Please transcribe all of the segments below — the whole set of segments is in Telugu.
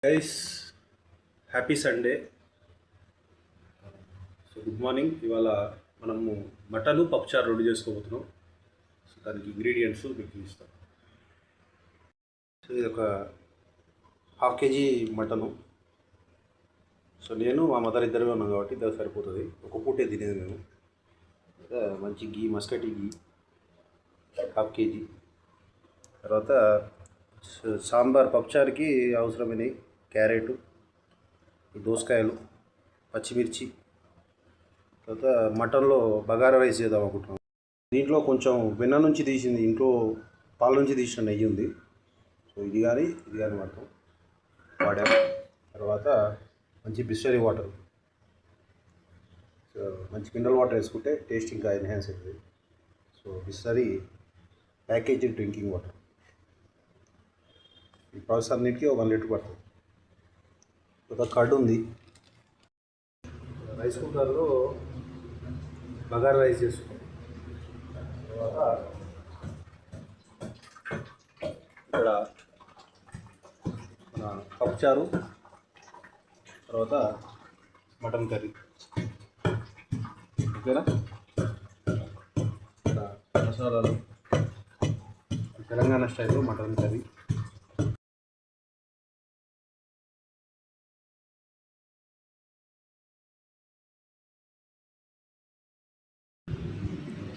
Guys, happy Sunday. So good morning. ఇవాళ మనము మటను పప్పుచారు రెడీ చేసుకోబోతున్నాం. సో దానికి ఇంగ్రీడియంట్స్ మీకు ఇస్తాం. సో ఇది ఒక హాఫ్ కేజీ మటను. సో నేను మా మదర్ ఇద్దరే ఉన్నాం కాబట్టి ఇద్దరు సరిపోతుంది. ఒక పూటే తినేది మేము. మంచి గీ, మస్కటి గీ హాఫ్ కేజీ. తర్వాత సాంబార్ పప్పుచారుకి అవసరమైనవి క్యారెట్, దోసకాయలు, పచ్చిమిర్చి. తర్వాత మటన్లో బగారా రైస్ చేద్దాం అనుకుంటున్నాం. దీంట్లో కొంచెం వెన్న నుంచి తీసింది, ఇంట్లో పాల నుంచి తీసిన నెయ్యి ఉంది. సో ఇది కానీ వాడాము. తర్వాత మంచి బిస్లరీ వాటర్, సో మంచి మినరల్ వాటర్ వేసుకుంటే టేస్ట్ ఇంకా ఎన్హాన్స్ అవుతుంది. So Bisleri packaged drinking water. ఈ ప్రాసెస్ అన్నిటికీ 1 లీటర్ పడుతుంది. ఒక కర్డ్ ఉంది. రైస్ కుక్కర్లో బగారా రైస్ చేసుకుంటాం. తర్వాత ఇక్కడ మన పప్పుచారు, తర్వాత మటన్ కర్రీ. ఓకేనా? ఇక్కడ మసాలాలు తెలంగాణ స్టైల్లో మటన్ కర్రీ.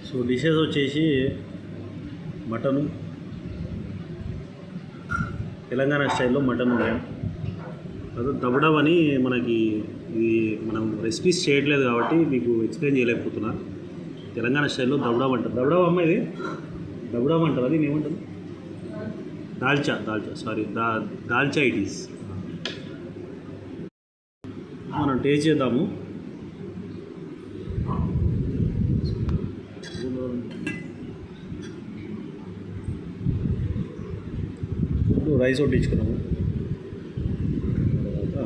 సో డిషెస్ వచ్చేసి మటను, తెలంగాణ స్టైల్లో మటన్ ఉన్నాయి. అదే దబడవ్ అని మనకి ఇది మనం రెసిపీస్ చేయట్లేదు కాబట్టి మీకు ఎక్స్ప్లెయిన్ చేయలేకపోతున్నా. తెలంగాణ స్టైల్లో దబడవ్ అంటారు. దబడవ్ అమ్మ, ఇది దబడవ్ అంటారు. అది ఏమంటారు? Dalcha dalcha it is. మనం టేస్ట్ చేద్దాము. రైస్ వడ్డించుకున్నాము. తర్వాత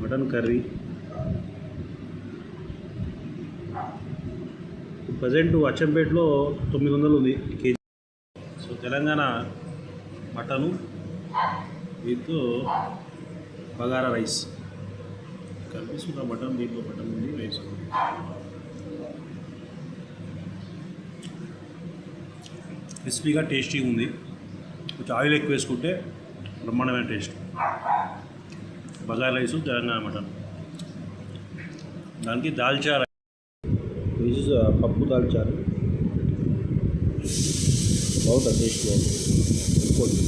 మటన్ కర్రీ. ప్రజెంట్ అచ్చంపేటలో 900 ఉంది KG. So Telangana mutton with bagara rice కనిపిస్తున్న మటన్. దీంట్లో మటన్ ఉంది, రైస్ ఉంది. క్రిస్పీగా టేస్టీగా ఉంది. కొంచెం ఆయిల్ ఎక్కువ వేసుకుంటే బ్రహ్మాండమైన taste. Bagara rice, Telangana mutton, దానికి దాల్చా రైస్. పప్పు దాల్చారు బాగుంటుంది, టేస్ట్ బాగుంటుంది.